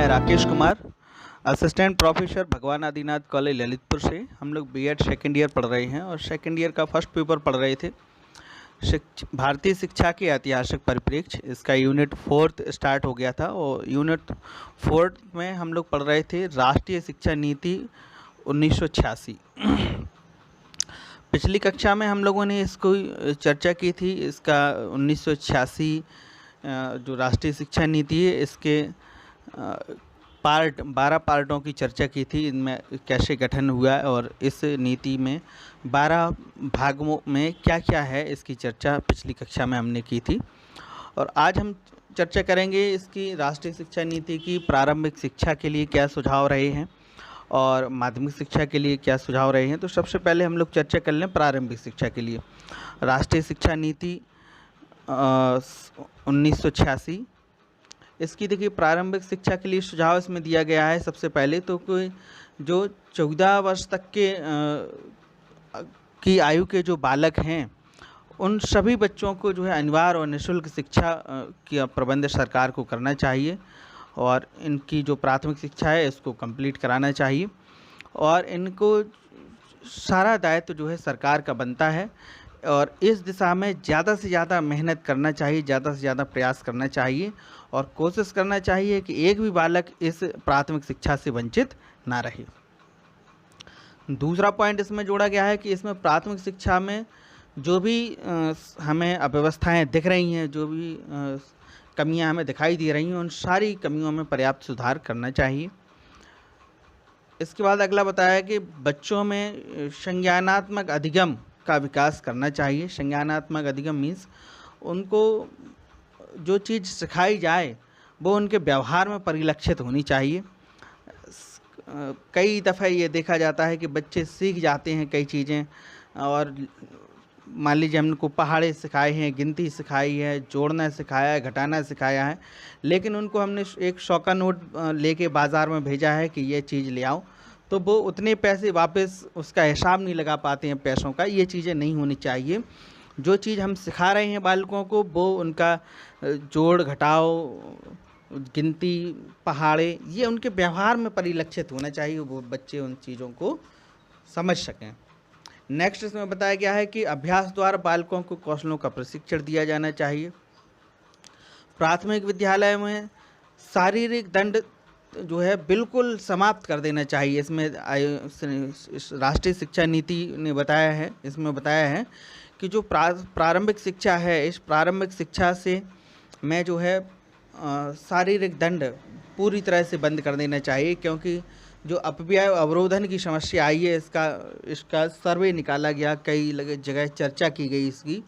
मैं Rakesh Kumar, assistant professor भगवान Adinath college Lalitpur से। हम लोग बीएड सेकेंड ईयर पढ़ रहे हैं और सेकेंड ईयर का फर्स्ट पेपर पढ़ रहे थे, भारतीय शिक्षा के ऐतिहासिक परिप्रेक्ष्य। इसका यूनिट 4 स्टार्ट हो गया था और यूनिट 4 में हम लोग पढ़ रहे थे राष्ट्रीय शिक्षा नीति 1986। पिछली कक्षा में हम लोगों ने इसको चर्चा की थी। इसका 1986 जो राष्ट्रीय शिक्षा नीति है, इसके 12 पार्टों की चर्चा की थी। इनमें कैसे गठन हुआ और इस नीति में 12 भागों में क्या क्या है, इसकी चर्चा पिछली कक्षा में हमने की थी। और आज हम चर्चा करेंगे इसकी राष्ट्रीय शिक्षा नीति की प्रारंभिक शिक्षा के लिए क्या सुझाव रहे हैं और माध्यमिक शिक्षा के लिए क्या सुझाव रहे हैं। तो सबसे पहले हम लोग चर्चा कर लें प्रारंभिक शिक्षा के लिए राष्ट्रीय शिक्षा नीति 1986। इसकी देखिए प्रारंभिक शिक्षा के लिए सुझाव इसमें दिया गया है। सबसे पहले तो कोई जो 14 वर्ष तक के की आयु के जो बालक हैं, उन सभी बच्चों को जो है अनिवार्य और निःशुल्क शिक्षा का प्रबंध सरकार को करना चाहिए और इनकी जो प्राथमिक शिक्षा है इसको कंप्लीट कराना चाहिए और इनको सारा दायित्व जो है सरकार का बनता है और इस दिशा में ज़्यादा से ज़्यादा मेहनत करना चाहिए, ज़्यादा से ज़्यादा प्रयास करना चाहिए और कोशिश करना चाहिए कि एक भी बालक इस प्राथमिक शिक्षा से वंचित ना रहे। दूसरा पॉइंट इसमें जोड़ा गया है कि इसमें प्राथमिक शिक्षा में जो भी हमें अव्यवस्थाएं दिख रही हैं, जो भी कमियां हमें दिखाई दे रही हैं, उन सारी कमियों में पर्याप्त सुधार करना चाहिए। इसके बाद अगला बताया कि बच्चों में संज्ञानात्मक अधिगम का विकास करना चाहिए। संज्ञानात्मक अधिगम मीन्स उनको जो चीज़ सिखाई जाए वो उनके व्यवहार में परिलक्षित होनी चाहिए। कई दफ़ा ये देखा जाता है कि बच्चे सीख जाते हैं कई चीज़ें और मान लीजिए हमने को पहाड़े सिखाए हैं, गिनती सिखाई है, जोड़ना सिखाया है, घटाना सिखाया है, लेकिन उनको हमने एक 100 का नोट लेके बाज़ार में भेजा है कि ये चीज़ ले आओ, तो वो उतने पैसे वापस उसका हिसाब नहीं लगा पाते हैं पैसों का। ये चीज़ें नहीं होनी चाहिए। जो चीज़ हम सिखा रहे हैं बालकों को वो उनका जोड़ घटाओ, गिनती, पहाड़े, ये उनके व्यवहार में परिलक्षित होना चाहिए, वो बच्चे उन चीज़ों को समझ सकें। नेक्स्ट इसमें बताया गया है कि अभ्यास द्वारा बालकों को कौशलों का प्रशिक्षण दिया जाना चाहिए। प्राथमिक विद्यालय में शारीरिक दंड जो है बिल्कुल समाप्त कर देना चाहिए। इसमें राष्ट्रीय शिक्षा नीति ने बताया है, इसमें बताया है कि जो प्रारंभिक शिक्षा है, इस प्रारंभिक शिक्षा से मैं जो है शारीरिक दंड पूरी तरह से बंद कर देना चाहिए, क्योंकि जो अपव्यय अवरोधन की समस्या आई है, इसका सर्वे निकाला गया, कई जगह चर्चा की गई इसकी।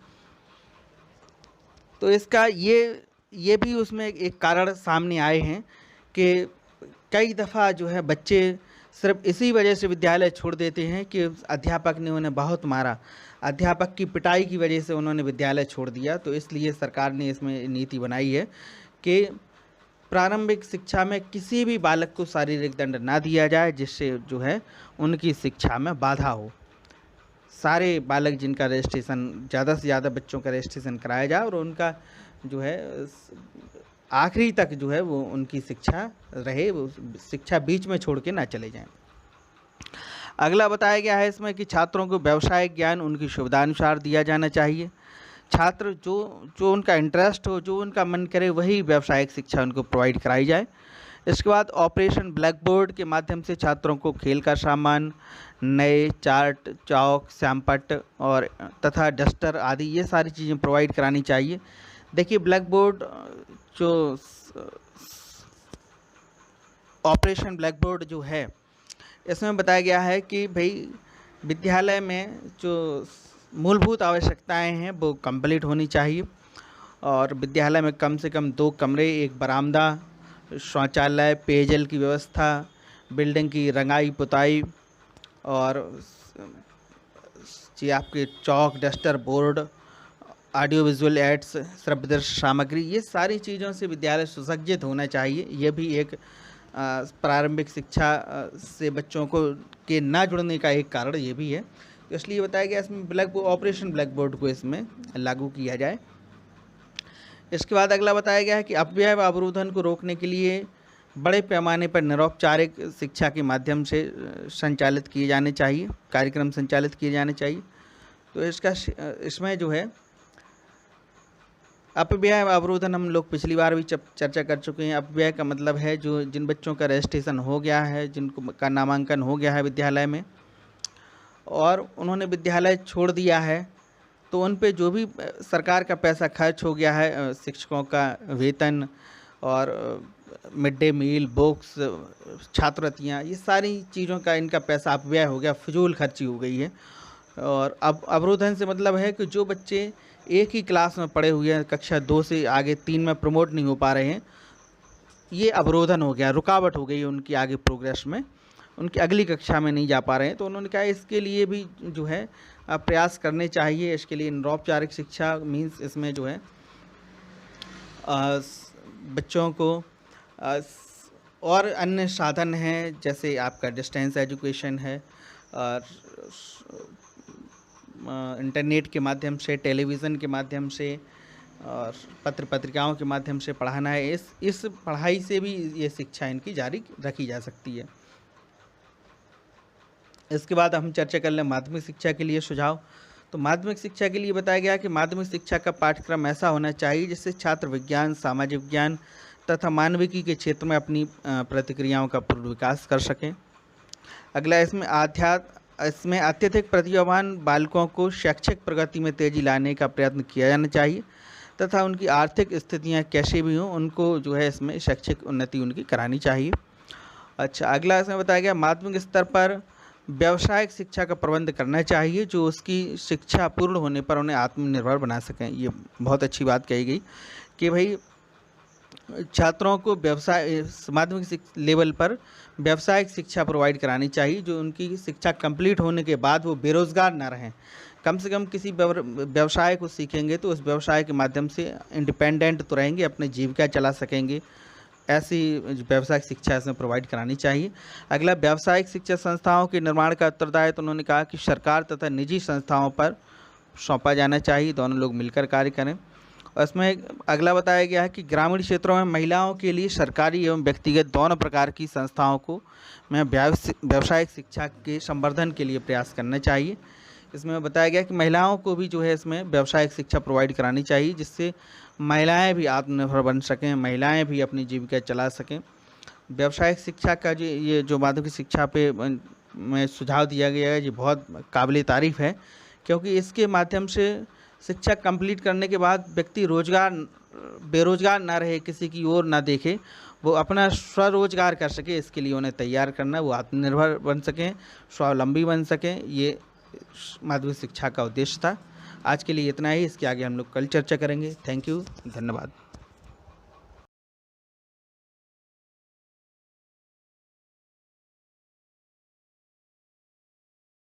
तो इसका ये भी उसमें एक कारण सामने आए हैं कि कई दफ़ा जो है बच्चे सिर्फ इसी वजह से विद्यालय छोड़ देते हैं कि अध्यापक ने उन्हें बहुत मारा, अध्यापक की पिटाई की वजह से उन्होंने विद्यालय छोड़ दिया। तो इसलिए सरकार ने इसमें नीति बनाई है कि प्रारंभिक शिक्षा में किसी भी बालक को शारीरिक दंड ना दिया जाए, जिससे जो है उनकी शिक्षा में बाधा हो। सारे बालक जिनका रजिस्ट्रेशन, ज़्यादा से ज़्यादा बच्चों का रजिस्ट्रेशन कराया जाए और उनका जो है आखिरी तक जो है वो उनकी शिक्षा रहे, वो शिक्षा बीच में छोड़ के ना चले जाएं। अगला बताया गया है इसमें कि छात्रों को व्यावसायिक ज्ञान उनकी सुविधानुसार दिया जाना चाहिए। छात्र जो उनका इंटरेस्ट हो, जो उनका मन करे, वही व्यावसायिक शिक्षा उनको प्रोवाइड कराई जाए। इसके बाद ऑपरेशन ब्लैक बोर्ड के माध्यम से छात्रों को खेल का सामान, नए चार्ट, चौक, श्यामपट्ट और तथा डस्टर आदि ये सारी चीज़ें प्रोवाइड करानी चाहिए। देखिए ब्लैक बोर्ड जो ऑपरेशन ब्लैक बोर्ड जो है, इसमें बताया गया है कि भाई विद्यालय में जो मूलभूत आवश्यकताएं हैं वो कंप्लीट होनी चाहिए और विद्यालय में कम से कम 2 कमरे, एक बरामदा, शौचालय, पेयजल की व्यवस्था, बिल्डिंग की रंगाई पुताई और जी आपके चौक, duster, board, audio visual aids, श्रव्यदर्शी सामग्री, ये सारी चीज़ों से विद्यालय सुसज्जित होना चाहिए। ये भी एक प्रारंभिक शिक्षा से बच्चों को के ना जुड़ने का एक कारण ये भी है। तो इसलिए बताया गया इसमें ऑपरेशन ब्लैक बोर्ड को इसमें लागू किया जाए। इसके बाद अगला बताया गया है कि अपव्यय व अवरोधन को रोकने के लिए बड़े पैमाने पर निरौपचारिक शिक्षा के माध्यम से संचालित किए जाने चाहिए, कार्यक्रम संचालित किए जाने चाहिए। तो इसमें जो है अपव्यय अवरोधन हम लोग पिछली बार भी चर्चा कर चुके हैं। अपव्यय का मतलब है जो जिन बच्चों का रजिस्ट्रेशन हो गया है, जिनको का नामांकन हो गया है विद्यालय में और उन्होंने विद्यालय छोड़ दिया है, तो उन पे जो भी सरकार का पैसा खर्च हो गया है, शिक्षकों का वेतन और मिड डे मील, बुक्स, छात्रवृत्तियाँ, ये सारी चीज़ों का इनका पैसा अपव्यय हो गया, फिजूल खर्ची हो गई है। और अब अवरोधन से मतलब है कि जो बच्चे एक ही क्लास में पढ़े हुए हैं, कक्षा 2 से आगे 3 में प्रमोट नहीं हो पा रहे हैं, ये अवरोधन हो गया, रुकावट हो गई उनकी आगे प्रोग्रेस में, उनकी अगली कक्षा में नहीं जा पा रहे हैं। तो उन्होंने कहा इसके लिए भी जो है प्रयास करने चाहिए। इसके लिए अनौपचारिक शिक्षा मीन्स इसमें जो है बच्चों को और अन्य साधन हैं, जैसे आपका डिस्टेंस एजुकेशन है और इंटरनेट के माध्यम से, टेलीविज़न के माध्यम से और पत्र पत्रिकाओं के माध्यम से पढ़ाना है। इस पढ़ाई से भी ये शिक्षा इनकी जारी रखी जा सकती है। इसके बाद हम चर्चा कर लें माध्यमिक शिक्षा के लिए सुझाव। तो माध्यमिक शिक्षा के लिए बताया गया कि माध्यमिक शिक्षा का पाठ्यक्रम ऐसा होना चाहिए जिससे छात्र विज्ञान, सामाजिक विज्ञान तथा मानविकी के क्षेत्र में अपनी प्रतिक्रियाओं का पूर्ण विकास कर सकें। अगला इसमें अत्यधिक प्रतिभावान बालकों को शैक्षिक प्रगति में तेज़ी लाने का प्रयत्न किया जाना चाहिए तथा उनकी आर्थिक स्थितियां कैसे भी हों, उनको जो है इसमें शैक्षिक उन्नति उनकी करानी चाहिए। अच्छा, अगला इसमें बताया गया माध्यमिक स्तर पर व्यावसायिक शिक्षा का प्रबंध करना चाहिए, जो उसकी शिक्षा पूर्ण होने पर उन्हें आत्मनिर्भर बना सकें। ये बहुत अच्छी बात कही गई कि भाई छात्रों को माध्यमिक लेवल पर व्यावसायिक शिक्षा प्रोवाइड करानी चाहिए, जो उनकी शिक्षा कंप्लीट होने के बाद वो बेरोज़गार ना रहें। कम से कम किसी व्यवसाय को सीखेंगे तो उस व्यवसाय के माध्यम से इंडिपेंडेंट तो रहेंगे, अपनी जीविका चला सकेंगे। ऐसी व्यावसायिक शिक्षा इसमें प्रोवाइड करानी चाहिए। अगला, व्यावसायिक शिक्षा संस्थाओं के निर्माण का उत्तरदायित्व तो उन्होंने कहा कि सरकार तथा निजी संस्थाओं पर सौंपा जाना चाहिए, दोनों लोग मिलकर कार्य करें। और इसमें अगला बताया गया है कि ग्रामीण क्षेत्रों में महिलाओं के लिए सरकारी एवं व्यक्तिगत दोनों प्रकार की संस्थाओं को व्यावसायिक शिक्षा के संवर्धन के लिए प्रयास करना चाहिए। इसमें बताया गया कि महिलाओं को भी जो है इसमें व्यावसायिक शिक्षा प्रोवाइड करानी चाहिए, जिससे महिलाएं भी आत्मनिर्भर बन सकें, महिलाएं भी अपनी जीविका चला सकें। व्यावसायिक शिक्षा का ये जो माध्यमिक शिक्षा पे में सुझाव दिया गया है, ये बहुत काबिल तारीफ़ है, क्योंकि इसके माध्यम से शिक्षा कंप्लीट करने के बाद व्यक्ति बेरोजगार ना रहे, किसी की ओर ना देखे, वो अपना स्वरोजगार कर सके, इसके लिए उन्हें तैयार करना, वो आत्मनिर्भर बन सकें, स्वावलंबी बन सकें। ये माध्यमिक शिक्षा का उद्देश्य था। आज के लिए इतना ही, इसके आगे हम लोग कल चर्चा करेंगे। थैंक यू, धन्यवाद।